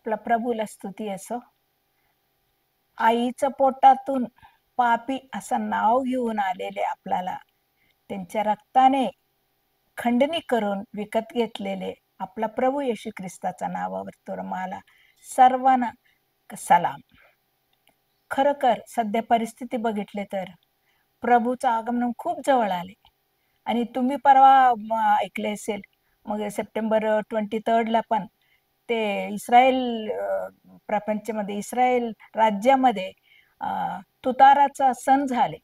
आपला प्रभूला स्तुती असो. आईचं पोटातून पापी असं नाव घेऊन आलेले आपल्याला त्यांच्या रक्ताने खंडणी करून विकत घेतलेले आपला प्रभू येशू ख्रिस्ताच्या नावावर तुम्हाला सर्वांना सलाम. खरोखर सध्या परिस्थिती बघितली तर प्रभूचं आगमन खूप जवळ आले आणि तुम्ही परवा ऐकले असेल मग सप्टेंबर 23ला पण ते इस्रायल प्रपंचमध्ये इस्रायल राज्यामध्ये तुताराचा सण झाले.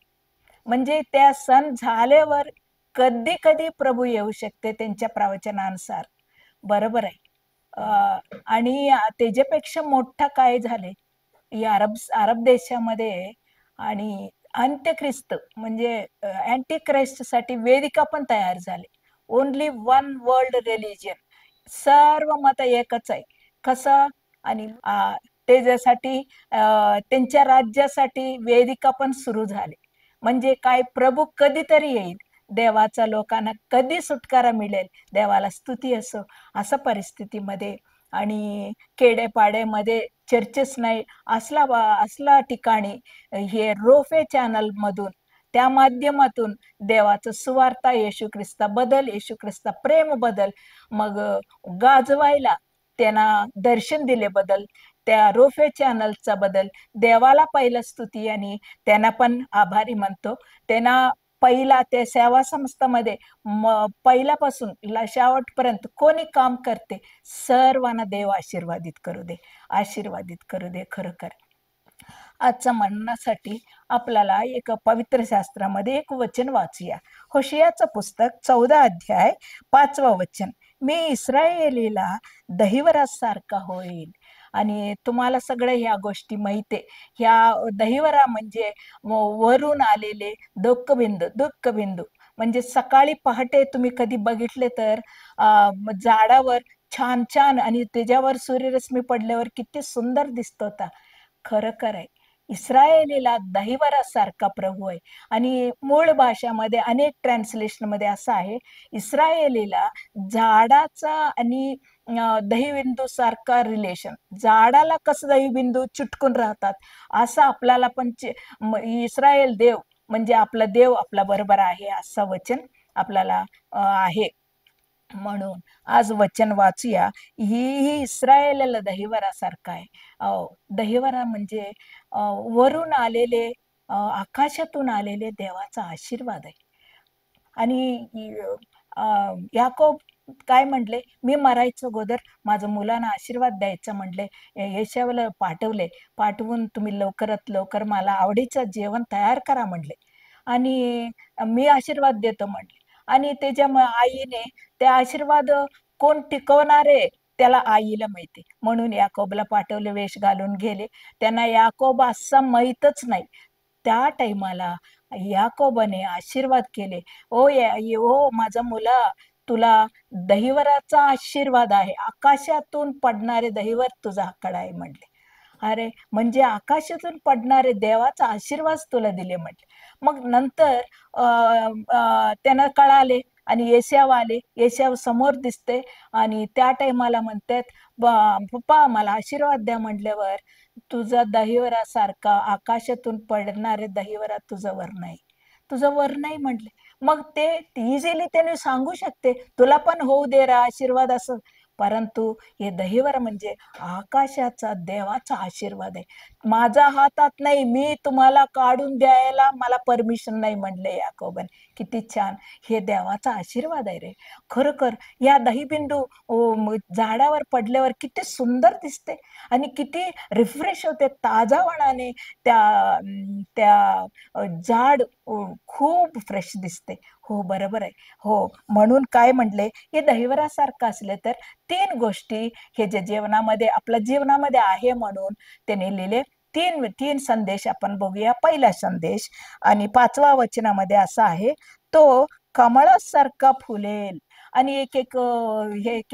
म्हणजे त्या सण झाल्यावर कधी कधी प्रभू येऊ शकते त्यांच्या प्रवचनानुसार. बरोबर आहे. आणि त्याच्यापेक्षा मोठा काय झाले या अरब देशामध्ये आणि अंत्यख्रिस्त म्हणजे अँटी क्राइस्ट साठी वेदिका पण तयार झाले. ओनली वन वर्ल्ड रिलिजन, सर्व मत एकच आहे. कसं आणि त्याच्यासाठी त्यांच्या राज्यासाठी वेदिका पण सुरू झाले. म्हणजे काय प्रभू कधीतरी येईल, देवाचा लोकांना कधी सुटकारा मिळेल, देवाला स्तुती असो. असं परिस्थितीमध्ये आणि खेडेपाड्यामध्ये चर्चेस नाही असला ठिकाणी हे रोफे चॅनल मधून त्या माध्यमातून देवाचं सुवार्ता येशू ख्रिस्ता बदल, येशू ख्रिस्ता प्रेम बदल मग गाजवायला त्यांना दर्शन दिले बदल, त्या रोफे चॅनलचा बदल देवाला पहिलं स्तुती आणि त्यांना पण आभारी म्हणतो. त्यांना पहिला त्या सेवा संस्थामध्ये पहिल्यापासून शेवटपर्यंत कोणी काम करते सर्वांना देव आशीर्वादित करू दे, आशीर्वादित करू दे. खरोखर आजच्या म्हणण्यासाठी आपल्याला एक पवित्र शास्त्रामध्ये एक वचन वाचूया. होशियाचं पुस्तक 14 अध्याय 5वं वचन. मी इस्रायलीला दहिवरासारखा होईल. आणि तुम्हाला सगळ्या ह्या गोष्टी माहिती. ह्या दहिवरा म्हणजे वरून आलेले दुःखबिंदू म्हणजे सकाळी पहाटे तुम्ही कधी बघितले तर झाडावर छान छान आणि त्याच्यावर सूर्यरश्मी पडल्यावर किती सुंदर दिसत होता. खरोखर आहे इस्रायलीला दहिवरासारखा प्रभू आहे. आणि मूळ भाषामध्ये अनेक ट्रान्सलेशन मध्ये असं आहे, इस्रायलीला झाडाचा आणि दहीबिंदू सारखा रिलेशन. झाडाला कसं दहीबिंदू चिटकून राहतात असं आपल्याला पण इस्रायल देव म्हणजे आपला देव आपला बरोबर आहे असं वचन आपल्याला आहे. म्हणून आज वचन वाचूया. ही इस्रायलला दहिवरासारखा आहे. दहिवरा म्हणजे वरून आलेले आकाशातून आलेले देवाचा आशीर्वाद आहे. आणि याकोब काय म्हणले, मी मरायचं अगोदर माझं मुलांना आशीर्वाद द्यायचा म्हणले. येशूला पाठवून तुम्ही लवकरात लवकर मला आवडीचं जेवण तयार करा म्हणले आणि मी आशीर्वाद देतो म्हणले. आणि त्याच्या आईने ते आशीर्वाद कोण टिकवणारे त्याला आईला माहिती, म्हणून याकोबला पाठवले, वेश घालून गेले. त्यांना याकोब असं माहीतच नाही. त्या टाइमाला याकोबाने आशीर्वाद केले, ओ माझा मुला, तुला दहिवराचा आशीर्वाद आहे, आकाशातून पडणारे दहिवर तुझा हक्कड आहे म्हणले. अरे म्हणजे आकाशातून पडणारे देवाचा आशीर्वाद तुला दिले म्हटले. मग नंतर त्यांना कळाले आणि येशाव आले. येशाव समोर दिसते आणि त्या टाइमाला म्हणतात, पप्पा मला आशीर्वाद द्या म्हटल्यावर, तुझा दहिवरासारखा आकाशातून पडणारे दहिवरा तुझं वर नाही, तुझं वर नाही म्हटले. मग ते इझिली त्याने सांगू शकते, तुला पण होऊ दे रा आशीर्वाद असं. परंतु हे दहिवर म्हणजे आकाशाचा देवाचा आशीर्वाद आहे. माझा हातात नाही, मी तुम्हाला काढून द्यायला मला परमिशन नाही म्हणले याकोबाने. किती छान, हे देवाचा आशीर्वाद आहे रे. खरोखर या दहीबिंदू झाडावर पडल्यावर किती सुंदर दिसते आणि किती रिफ्रेश होते ताजावानाने. त्या त्या झाड खूप फ्रेश दिसते. हो बरोबर आहे. हो म्हणून काय म्हणले, हे दहिवरासारखं असले तर 3 गोष्टी हे जे जीवनामध्ये आपल्या जीवनामध्ये आहे म्हणून त्याने लिहिले. 3 संदेश आपण बघूया. पहिला संदेश आणि 5व्या वचनामध्ये असा आहे, तो कमळासारखा फुलेल. आणि एक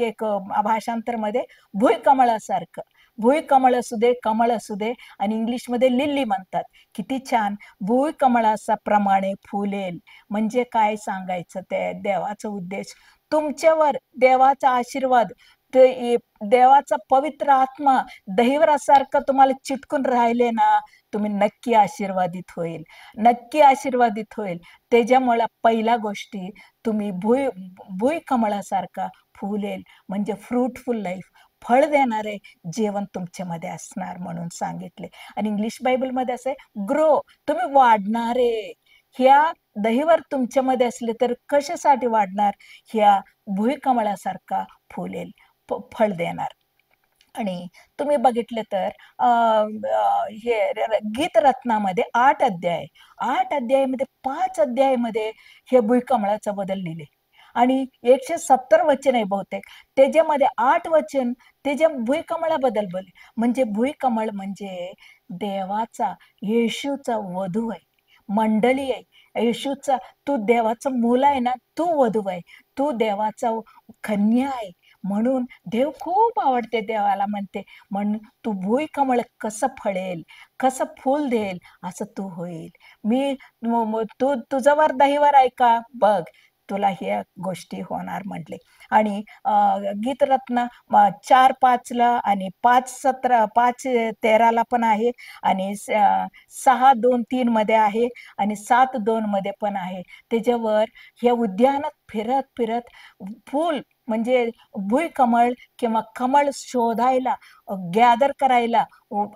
एक भाषांतरमध्ये भुईकमळासारखं, भुईकमळ असू दे, कमळ असू दे, आणि इंग्लिशमध्ये लिली म्हणतात. किती छान, भुईकमळाचा प्रमाणे फुलेल. म्हणजे काय सांगायचं, ते देवाचा उद्देश तुमच्यावर देवाचा आशीर्वाद देवाचा पवित्र आत्मा दहिवरासारखं तुम्हाला चिटकून राहिले ना, तुम्ही नक्की आशीर्वादित होईल, नक्की आशीर्वादित होईल. त्याच्यामुळे पहिल्या गोष्टी तुम्ही भुईकमळासारखा फुलेल, म्हणजे फ्रुटफुल लाईफ, फळ देणारे जीवन तुमच्यामध्ये असणार म्हणून सांगितले. आणि इंग्लिश बायबलमध्ये असं आहे, ग्रो, तुम्ही वाढणारे. ह्या दहीवर तुमच्यामध्ये असले तर कशासाठी वाढणार? ह्या भुईकमळासारखा फुलेल, फळ देणार. आणि तुम्ही बघितले तर हे गीत रत्नामध्ये 8 अध्याय, 8 अध्यायामध्ये 5 अध्यायामध्ये हे भुईकमळाचं बद्दल लिहिले आणि 170 वचन आहे बहुतेक. त्याच्यामध्ये 8 वचन त्याच्या भुईकमळाबद्दल बोलले. म्हणजे भुईकमळ म्हणजे देवाचा, येशूचा वधू आहे, मंडळी आहे. येशूचा, तू देवाचा मूल आहे ना, तू वधू आहे, तू देवाचा कन्या आहे. म्हणून देव खूप आवडते देवाला, म्हणते म्हणून तू भुईकमळ कसं फळेल, कसं फूल देईल, असं तू होईल. मी तू तुझ्यावर दहीवर आहे का बघ, तुला ह्या गोष्टी होणार म्हटले. आणि गीतरत्न 4:5ला आणि 5:17, 5:13 पण आहे आणि 6:2-3 मध्ये आहे आणि 7:2 मध्ये पण आहे. त्याच्यावर हे उद्यानात फिरत फिरत फूल म्हणजे भुईकमळ किंवा कमळ शोधायला, गॅदर करायला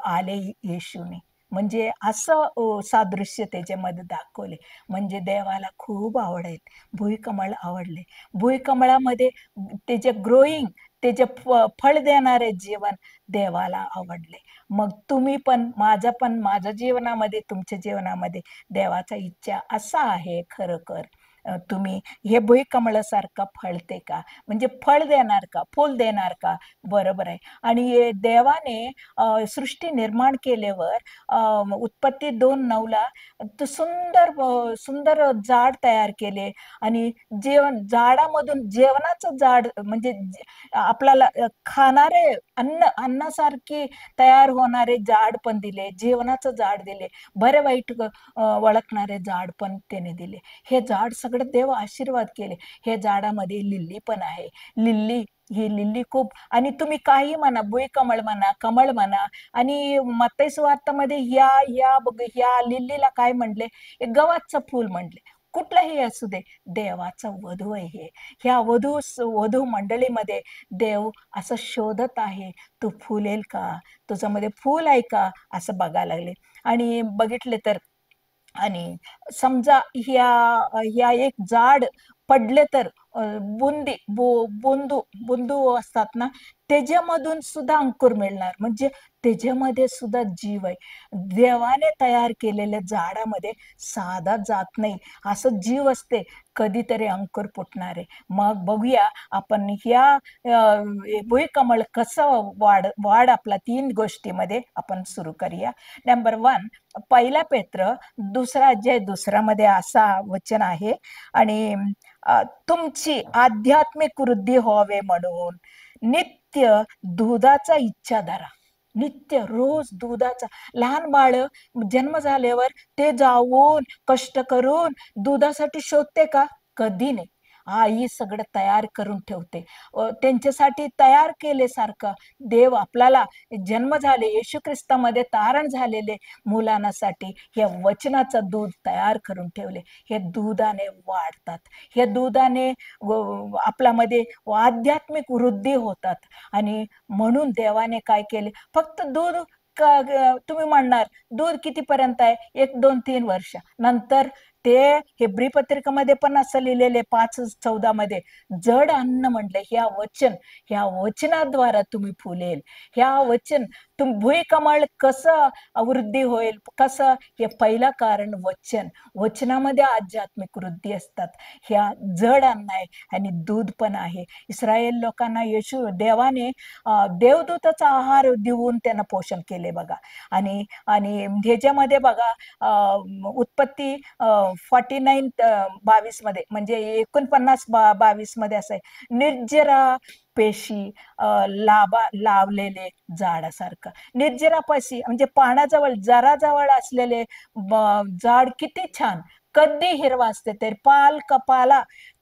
आले येशूने. म्हणजे असं सादृश्य त्याच्यामध्ये दाखवले. म्हणजे देवाला खूप आवडेल, भुईकमळ आवडले. भुईकमळामध्ये त्याचे ग्रोईंग, त्याचे फळ देणारे जीवन देवाला आवडले. मग तुम्ही पण, माझ्या जीवनामध्ये, तुमच्या जीवनामध्ये देवाचा इच्छा असा आहे खरोखर, तुम्ही हे भुईकमळासारखं फळते का? म्हणजे फळ देणार का? फूल देणार का? बरोबर आहे. आणि देवाने सृष्टी निर्माण केल्यावर उत्पत्ती 2:9ला सुंदर झाड तयार केले आणि झाडामधून जेवणाचं झाड म्हणजे आपल्याला खाणारे अन्नासारखी तयार होणारे झाड पण दिले, जेवणाचं झाड दिले, बरे वाईट ओळखणारे झाड पण त्याने दिले. हे झाड सगळं देव आशीर्वाद केले. हे झाडामध्ये लिली पण आहे. ही लिली खूप, आणि तुम्ही काही म्हणा, भुईकमळ म्हणा, कमळ म्हणा, आणि मत्ती सुवार्तामध्ये ह्या लिलीला काय म्हणले? गव्हाचं फूल म्हणले. कुठलंही असू दे, देवाचा वधू आहे हे. ह्या वधू मंडळीमध्ये देव असं शोधत आहे, तू फुलेल का? तुझ्यामध्ये फूल आहे का? असं बघायला लागले. आणि बघितले तर, आणि समजा ह्या एक झाड पडले तर बुंदू असतात ना, त्याच्यामधून सुद्धा अंकुर मिळणार. म्हणजे त्याच्यामध्ये सुद्धा जीव आहे. देवाने तयार केलेल्या झाडामध्ये साधा जात नाही, असं जीव असते, कधीतरी अंकुर फुटणार आहे. मग बघूया आपण भुईकमळ कसं वाढ आपला 3 गोष्टीमध्ये आपण सुरू करूया. नंबर 1, 1 पेत्र 2 अध्याय 2मध्ये असा वचन आहे, आणि तुमची आध्यात्मिक वृद्धी व्हावे म्हणून नित्य दुधाचा इच्छा धरा. नित्य रोज दुधाचा. लहान बाळ जन्म झाल्यावर ते जाऊन कष्ट करून दुधासाठी शोधते का? कधी नाही. आई सगळं तयार करून ठेवते. त्यांच्यासाठी तयार केल्यासारखं देव आपल्याला जन्म झाले, येशू ख्रिस्तामध्ये तारण झालेले मुलांसाठी हे वचनाचं दूध तयार करून ठेवले. हे दुधाने वाढतात. हे दुधाने आपल्यामध्ये आध्यात्मिक वृद्धी होतात. आणि म्हणून देवाने काय केले? फक्त दूध, तुम्ही म्हणणार दूध कितीपर्यंत आहे? 1, 2, 3 वर्ष. नंतर ते हेब्री पत्रिकेमध्ये पण असं लिहिलेले 5:14 मध्ये, जड अन्न म्हणले ह्या वचनाद्वारा तुम्ही फुलेल. ह्या वचन भुईकमळ कसं वृद्धी होईल, कसं? हे पहिलं कारण वचनामध्ये आध्यात्मिक वृद्धी असतात. ह्या जड अन्न आहे आणि दूध पण आहे. इस्रायल लोकांना देवाने देवदूताचा आहार देऊन त्यांना पोषण केले बघा. आणि ह्याच्यामध्ये बघा, उत्पत्ती 49:22 मध्ये, म्हणजे 49:22 मध्ये असं आहे, निर्जरा पेशी लावलेले झाडासारखं. निर्जरापाशी म्हणजे पाण्याजवळ, जराजवळ असलेले झाड किती छान, कधी हिरवा असते, तर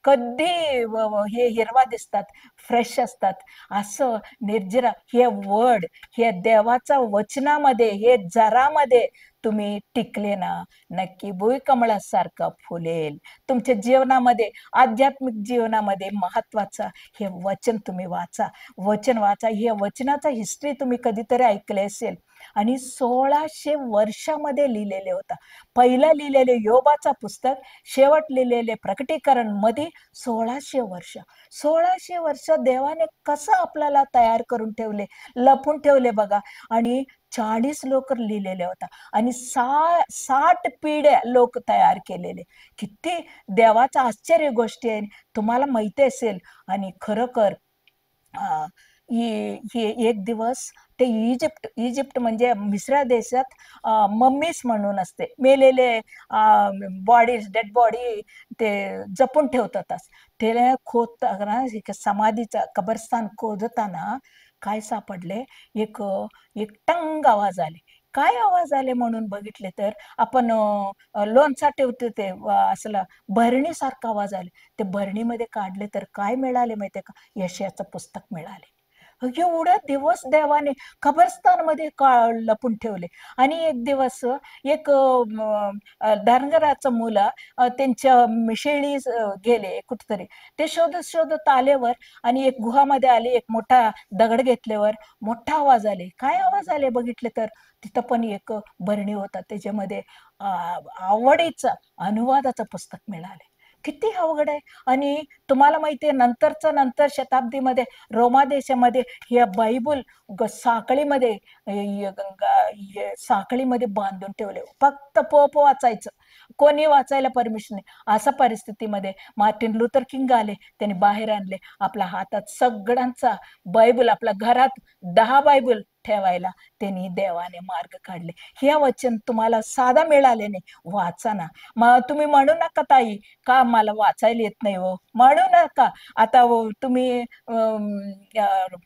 कधी हे हिरवा दिसतात, फ्रेश असतात. असं निर्जरा हे वर्ड, हे देवाच्या वचनामध्ये, हे जरामध्ये तुम्ही टिकले ना, नक्की भुईकमळासारखं फुलेल. तुमच्या जीवनामध्ये, आध्यात्मिक जीवनामध्ये महत्वाचं हे वचन तुम्ही वाचा. वचन वाचा. हे वचनाचा हिस्ट्री तुम्ही कधीतरी ऐकले असेल. आणि 1600 वर्षामध्ये लिहिलेले होता. पहिलं लिहिलेले योबाचा पुस्तक, शेवट लिहिलेले प्रकटीकरण मध्ये 1600 वर्ष देवाने कसं आपल्याला तयार करून ठेवले, लपून ठेवले बघा. आणि 40 लोक लिहिलेले होता आणि 60 पिढ्या लोक तयार केलेले. किती देवाचा आश्चर्य गोष्टी आहे, तुम्हाला माहिती असेल. आणि खरोखर हे एक दिवस ते इजिप्ट म्हणजे मिस्र देशात मम्मीस म्हणून असते, मेलेले डेड बॉडी ते जपून ठेवतात. ते खोदताना, समाधीचा कबरस्थान खोदताना काय सापडले, एक एक टंग आवाज आले. काय आवाज आले म्हणून बघितले तर आपण लोणचा ठेवतो ते असला भरणीसारखा आवाज आले. ते भरणीमध्ये काढले तर काय मिळाले माहितीये का? यशाचं पुस्तक मिळाले. एवढे दिवस देवाने कबरस्थानमध्ये लपून ठेवले. आणि एक दिवस एक धनगराचं मुलं त्यांच्या मिशेळी गेले कुठतरी. ते शोधत शोधत आल्यावर आणि एक गुहामध्ये आले, एक मोठा दगड घेतल्यावर मोठा आवाज आले. काय आवाज आले बघितले तर तिथं पण एक भरणी होता, त्याच्यामध्ये आवडीचं अनुवादाचं पुस्तक मिळाले. किती अवघड आहे. आणि तुम्हाला माहितीये, नंतर शताब्दीमध्ये रोमा देशामध्ये हे बायबल साखळीमध्ये साखळीमध्ये बांधून ठेवले. फक्त पोप वाचायचं, कोणी वाचायला परमिशन नाही. अशा परिस्थितीमध्ये मार्टिन लुथर किंग आले, त्यांनी बाहेर आणले. आपल्या हातात सगळ्यांचा बायबल, आपल्या घरात 10 बायबल ठेवायला त्यांनी देवाने मार्ग काढले. हे वचन तुम्हाला साधा मिळाले नाही, वाचा ना. मग तुम्ही म्हणू नका ताई का मला वाचायला येत नाही, हो म्हणू नका. आता तुम्ही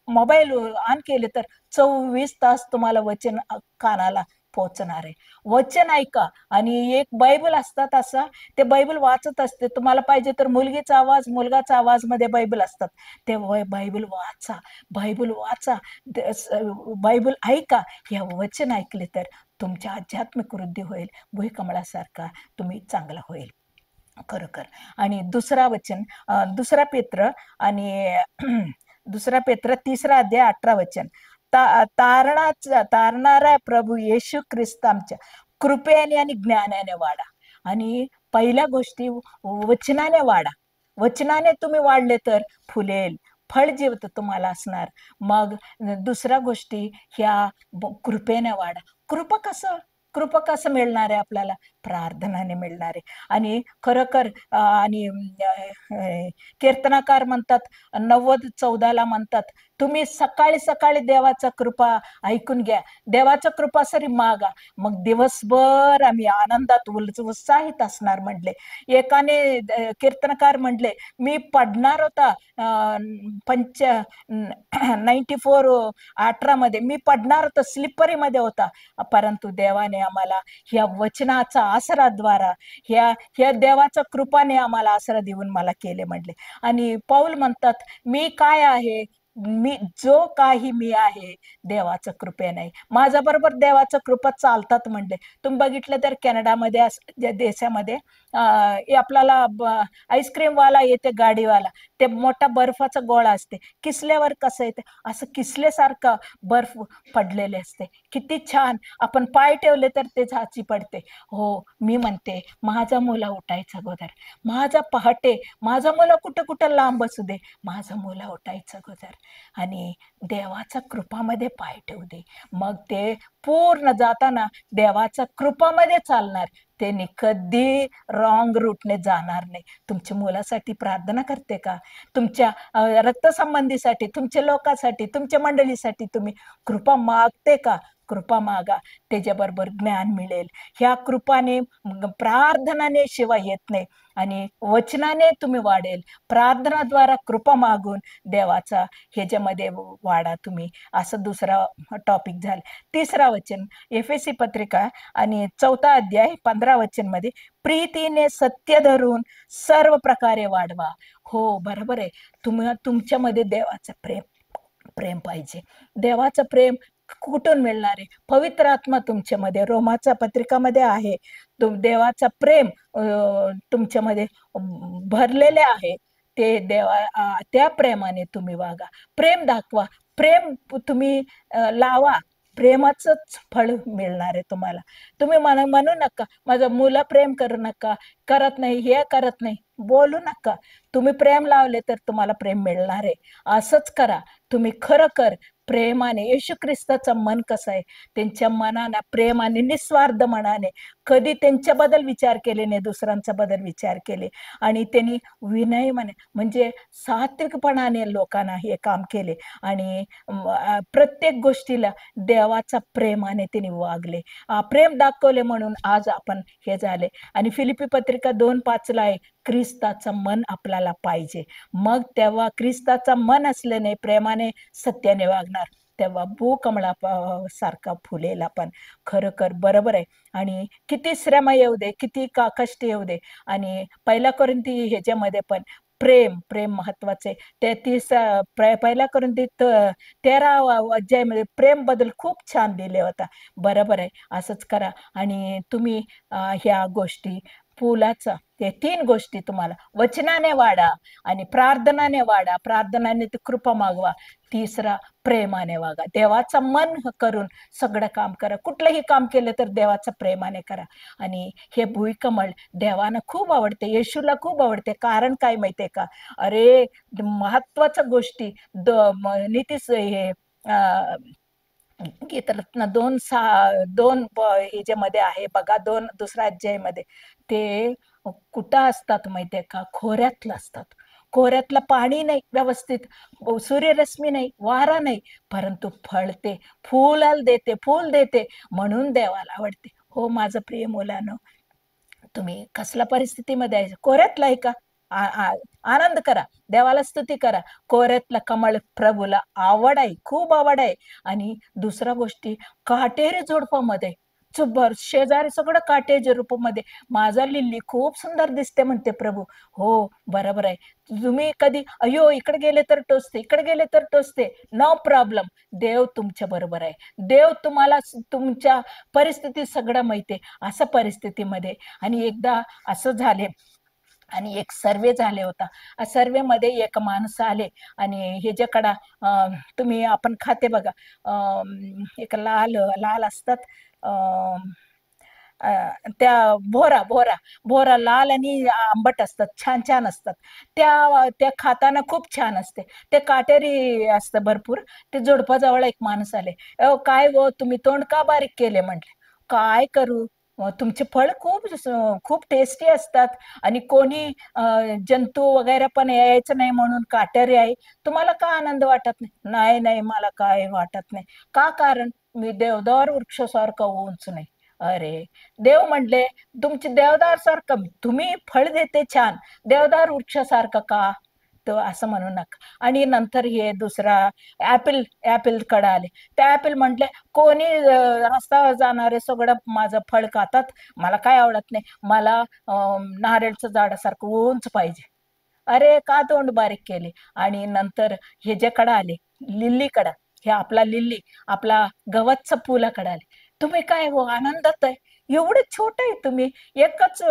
मोबाईल ऑन केले तर 24 तास तुम्हाला वचन कानाला पोहोचणार आहे. वचन ऐका. आणि एक बायबल असतात असं, ते बायबल वाचत असते. तुम्हाला पाहिजे तर मुलगीचा आवाज, मुलगाचा आवाज मध्ये बायबल असतात. ते बायबल वाचा, बायबल वाचा, बायबल ऐका. हे वचन ऐकले तर तुमची आध्यात्मिक वृद्धी होईल. भुईकमळासारखा तुम्ही चांगला होईल खरोखर. आणि दुसरा वचन, दुसरा पेत्र आणि दुसरा पेत्र 3 अध्याय 18 वचन. तारणारा प्रभू येशू ख्रिस्त आमच्या कृपेने आणि ज्ञानाने वाढा. आणि पहिल्या गोष्टी वचनाने वाढा. वचनाने तुम्ही वाढले तर फुलेल, फळ जीवत तुम्हाला असणार. मग दुसऱ्या गोष्टी ह्या कृपेने वाढा. कृपा कसं मिळणार आहे आपल्याला? प्रार्थनाने मिळणार आहे. आणि खरोखर आणि कीर्तनाकार म्हणतात 90:14 म्हणतात, तुम्ही सकाळी सकाळी देवाचा कृपा ऐकून घ्या, देवाचा कृपा सरी मागा, मग दिवसभर आम्ही आनंदात उत्साहित असणार म्हटले. एकाने कीर्तनकार म्हटले, मी पडणार होता 94:18 मध्ये मी पडणार होता, स्लिपरी मध्ये होता, परंतु देवाने आम्हाला ह्या वचनाचा आसराद्वारा, ह्या देवाच्या कृपाने आम्हाला आसरा देऊन मला केले म्हटले. आणि पौल म्हणतात, मी काय आहे, जो काही मी आहे देवाचं कृपे नाही. माझ्या बरोबर देवाचं कृपा चालतात म्हणले. तुम्ही बघितलं तर कॅनडामध्ये देशामध्ये आपल्याला आईस्क्रीम वाला येते, गाडीवाला, ते मोठा बर्फाचा गोळा असते, किसल्यावर कसं येते, असं किसल्यासारखं बर्फ पडलेले असते. किती छान. आपण पाय ठेवले तर ते झाची पडते. हो, मी म्हणते माझा मुला उठायचा अगोदर, माझा पहाटे, माझा मुला कुठं कुठं लांब असू दे, माझा मुला उठायचा अगोदर आणि देवाच्या कृपामध्ये पाय ठेवू दे. मग ते पूर्ण जाताना देवाच्या कृपामध्ये चालणार. त्यांनी कधी रॉंग रूटने जाणार नाही. तुमच्या मुलासाठी प्रार्थना करते का? तुमच्या रक्तसंबंधीसाठी, तुमच्या लोकांसाठी, तुमच्या मंडळीसाठी तुम्ही कृपा मागते का? कृपा मागा, त्याच्याबरोबर ज्ञान मिळेल. ह्या कृपाने प्रार्थनाने शिवाय येत नाही आणि वचनाने तुम्ही वाढेल. प्रार्थनाद्वारा कृपा मागून देवाचा ह्याच्यामध्ये वाढा तुम्ही. असं दुसरा टॉपिक झाला. तिसरा वचन एफेसी पत्रिका आणि 4 अध्याय 15 वचनमध्ये प्रीतीने सत्य धरून सर्व प्रकारे वाढवा. हो, बरोबर आहे. तुमच्यामध्ये देवाचं प्रेम प्रेम पाहिजे. देवाचं प्रेम कुठून मिळणार आहे? पवित्र आत्मा तुमच्यामध्ये, रोमाच्या पत्रिकामध्ये आहे. देवाचं प्रेम तुमच्यामध्ये भरलेले आहे. ते त्या प्रेमाने तुम्ही वागा. प्रेम दाखवा. प्रेम तुम्ही लावा. प्रेमाचंच फळ मिळणार आहे तुम्हाला. तुम्ही म्हणू नका, माझं मुलं प्रेम करू नका, करत नाही, हे करत नाही. बोलू नका. तुम्ही प्रेम लावले तर तुम्हाला प्रेम मिळणार आहे. असंच करा. तुम्ही खरोखर प्रेमाने, येशू ख्रिस्ताचं मन कसं आहे, त्यांच्या मनाने प्रेमाने, निस्वार्थ मनाने कधी त्यांच्याबद्दल विचार केले नाही, दुसऱ्यांचा बद्दल विचार केले आणि त्यांनी विनय म्हणजे सात्विकपणाने लोकांना हे काम केले आणि प्रत्येक गोष्टीला देवाचा प्रेमाने त्यांनी वागले. प्रेम दाखवले म्हणून आज आपण हे झाले. आणि फिलिपी पत्रिका 2:5 आहे, ख्रिस्ताचं मन आपल्याला पाहिजे. मग तेव्हा ख्रिस्ताचं मन असल्याने प्रेमाने सत्याने वागणार, तेव्हा भूकमळा सारखा फुलेल आपण. खरोखर बरोबर आहे. आणि किती श्रम येऊ दे, किती कष्ट येऊ दे, आणि 1 कोरिंथी ह्याच्यामध्ये पण प्रेम प्रेम महत्वाचे. 1 कोरिंथी 13 अध्यायामध्ये प्रेम बद्दल खूप छान दिले होता. बरोबर आहे. असंच करा. आणि तुम्ही ह्या गोष्टी फुलाचा, ते 3 गोष्टी तुम्हाला वचनाने वाढा आणि प्रार्थनाने वाढा. प्रार्थनाने ती कृपा मागवा. तिसरा प्रेमाने वागा. देवाचं मन करून सगळं काम करा. कुठलंही काम केलं तर देवाचं प्रेमाने करा. आणि हे भुईकमळ देवानं खूप आवडते, येशूला खूप आवडते. कारण काय माहितीये का? अरे, महत्वाच्या गोष्टी नीतीच हे गीतरत्न 2 ह्याच्यामध्ये आहे बघा, 2 अध्यायामध्ये ते कुठं असतात माहितीये का? खोऱ्यातलं असतात. खोऱ्यातलं पाणी नाही व्यवस्थित, सूर्यरश्मी नाही, वारा नाही, परंतु फळते, फूल देते, म्हणून देवाला आवडते. हो माझं प्रिय मुलांनो, तुम्ही कसल्या परिस्थितीमध्ये आहे? कोऱ्यातला आहे का? आनंद करा, देवाला स्तुती करा. कोऱ्यातला कमळ प्रभूला आवड आहे, खूप आवड आहे. आणि दुसऱ्या गोष्टी काटेरी झुडपामध्ये शेजारी सगळं काटेरी रूपामध्ये माझा लिली खूप सुंदर दिसते म्हणते प्रभू. हो, बरोबर आहे. तुम्ही कधी अयो इकडे गेले तर टोचते, इकडे गेले तर टोचते, नो प्रॉब्लेम. देव तुमच्या बरोबर आहे. देव तुम्हाला तुमच्या परिस्थिती सगळं माहिती आहे. अशा परिस्थितीमध्ये आणि एकदा असं झाले आणि एक सर्वे झाले होता. सर्वेमध्ये एक माणूस आले आणि ह्याच्याकडं तुम्ही आपण खाते बघा, एक लाल लाल असतात, त्या भोरा लाल आणि आंबट असतात, छान छान असतात. त्या खाताना खूप छान असते. ते काटेरी असतं भरपूर. ते झुडपाजवळ एक माणूस आले. काय हो तुम्ही तोंड का बारीक केले म्हटले. काय करू, तुमचे फळ खूप टेस्टी असतात आणि कोणी जंतू वगैरे पण यायचं नाही म्हणून काटेरी आहे. तुम्हाला का आनंद वाटत नाही? नाही नाही, मला काय वाटत नाही. का? कारण मी देवदार वृक्षासारखा उंच नाही. अरे, देव म्हणले तुमची देवदार सारखं, तुम्ही फळ देते छान, देवदार वृक्षासारखं का? तर असं म्हणू नका. आणि नंतर हे दुसरा ऍपल कडे आले. त्या ऍपल म्हटले कोणी रस्त्यावर जाणारे सगळं माझं फळ खातात, मला काय आवडत नाही, मला नारळचं झाडासारखं उंच पाहिजे. अरे, का तोंड बारीक केले? आणि नंतर हे जे कडे आले, लिल्लीकडं, हे आपला लिल्ली, आपला गवतचं फुलाकडे आले. तुम्ही काय हो आनंदात आहे? एवढे छोटे आहे तुम्ही, एकच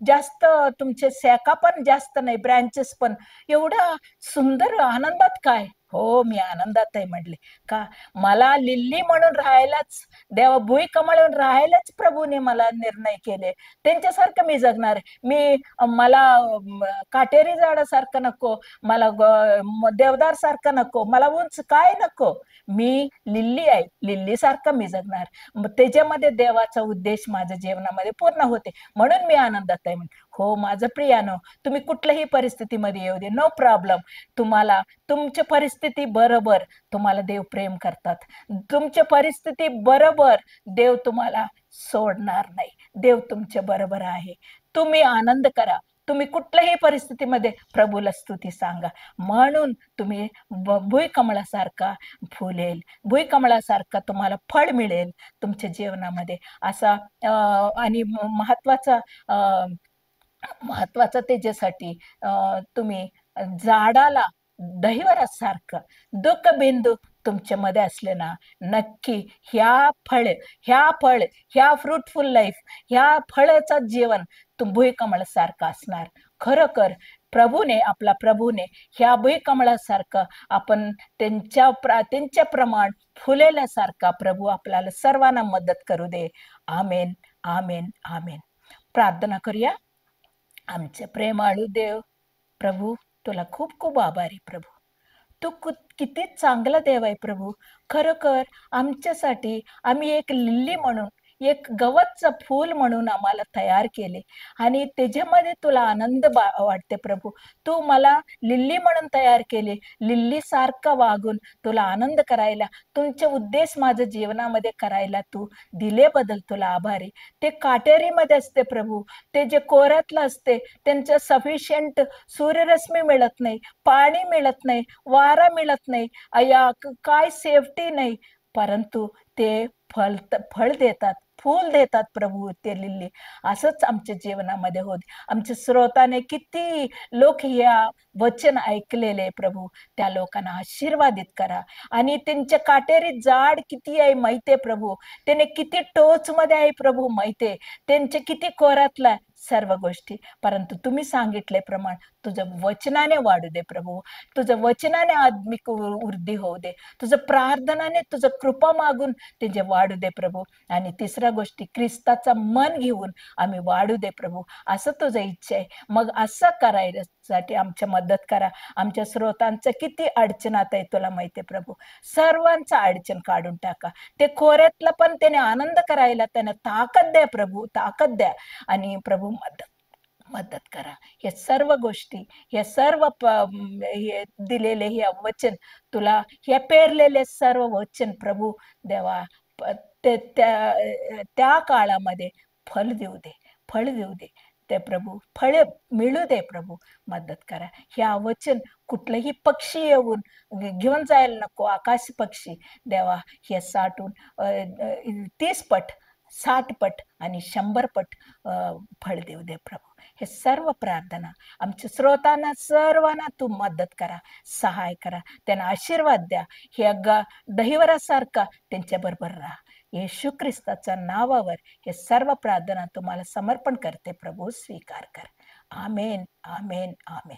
जास्त तुमचे शाखा पण जास्त नाही, ब्रँचेस पण. एवढा सुंदर आनंदात काय? हो, मी आनंदात आहे म्हटले. का? मला लिल्ली म्हणून राहायलाच, भुईकमळ म्हणून राहायलाच प्रभूने मला निर्णय केले. त्यांच्यासारखं मी जगणार आहे. मला काटेरी झाडासारखं नको, मला देवदार सारखं नको, मला उंच काय नको. मी लिल्ली आहे, लिल्ली सारखं मी जगणार. त्याच्यामध्ये देवाचा उद्देश माझ्या जीवनामध्ये पूर्ण होते, म्हणून मी आनंदात आहे. हो माझं प्रियानो, तुम्ही कुठल्याही परिस्थितीमध्ये येऊ दे, नो प्रॉब्लेम. तुम्हाला तुमची परिस्थिती बरोबर तुम्हाला देव प्रेम करतात. तुमच्या परिस्थिती बरोबर देव तुम्हाला सोडणार नाही. देव तुमच्या बरोबर आहे. तुम्ही आनंद करा. तुम्ही कुठल्याही परिस्थितीमध्ये प्रभूला स्तुती सांगा. म्हणून तुम्ही भुईकमळासारखा फुलेल. भुईकमळासारखं तुम्हाला फळ मिळेल तुमच्या जीवनामध्ये. असा आणि महत्वाचा त्याच्यासाठी तुम्ही झाडाला दहिवरासारखं दुःखबिंदू तुमच्यामध्ये असले ना, नक्की ह्या फ्रुटफुल लाईफ, ह्या फळाचं जीवन भुईकमळासारखं असणार. खरोखर आपला प्रभूने ह्या भुईकमळासारखं आपण त्यांच्या प्रमाण फुलेल्यासारखा प्रभू आपल्याला सर्वांना मदत करू दे. आमेन, आमेन, आमेन. प्रार्थना करूया. आमचे प्रेमाळू देव, प्रभू तुला खूप खूप आभारी प्रभू. तू किती चांगला देव आहे प्रभू. खरोखर आमच्यासाठी आम्ही एक लिली म्हणून, एक गवतचं फूल म्हणून आम्हाला तयार केले आणि त्याच्यामध्ये तुला आनंद वाटते प्रभू. तू मला लिली म्हणून तयार केले. लिली सारखं वागून तुला आनंद करायला, तुमचे उद्देश माझ्या जीवनामध्ये करायला तू दिलेबद्दल तुला आभारी. ते काटेरीमध्ये असते प्रभू, ते जे कोऱ्यातलं असते त्यांचं सफिशियंट सूर्यरश्मी मिळत नाही, पाणी मिळत नाही, वारा मिळत नाही, काय सेफ्टी नाही, परंतु ते फळ देतात, फूल देतात प्रभू ते लिली. असंच आमच्या जीवनामध्ये होत. आमच्या श्रोताने किती लोक या वचन ऐकलेले प्रभू, त्या लोकांना आशीर्वादित करा. आणि त्यांच्या काटेरी जाड किती आहे माहितीये प्रभू, त्याने किती टोच मध्ये आहे प्रभू माहितीये, त्यांचे किती कोरातला सर्व गोष्टी, परंतु तुम्ही सांगितले प्रमाण तुझं वचनाने वाढू दे प्रभू. तुझं वचनाने आत्मिक वृद्धी होऊ दे. तुझं प्रार्थनाने, तुझं कृपा मागून ते वाढू दे प्रभू. आणि तिसऱ्या गोष्टी, ख्रिस्ताचा मन घेऊन आम्ही वाढू दे प्रभू. असं तुझं इच्छा आहे. मग असं करायसाठी आमच्या मदत करा. आमच्या श्रोतांचं किती अडचणात आहे तुला माहिती आहे प्रभू. सर्वांचा अडचण काढून टाका. ते खोऱ्यातला पण त्याने आनंद करायला त्याने ताकद द्या प्रभू, ताकद द्या. आणि प्रभू मदत करा. हे सर्व गोष्टी, हे सर्व हे दिलेले हे वचन तुला, हे पेरलेले सर्व वचन प्रभू देवा, त्या काळामध्ये फळ देऊ दे, फळ देऊ दे. ते प्रभू फळे मिळू दे प्रभू. मदत करा. ह्या वचन कुठलेही पक्षी येऊन घेऊन जायला नको. आकाश पक्षी देवा हे साठून 30 पट, 60 पट आणि 100 पट फळ देऊ दे प्रभू. हे सर्व प्रार्थना आमच्या श्रोतांना सर्वांना तू मदत करा, सहाय करा, त्यांना आशीर्वाद द्या. हे दहिवरासारखा त्यांच्या बरोबर राहा. येशू ख्रिस्ताच्या नावावर हे सर्व प्रार्थना तुम्हाला समर्पण करते प्रभू, स्वीकार कर. आमेन, आमेन, आमेन.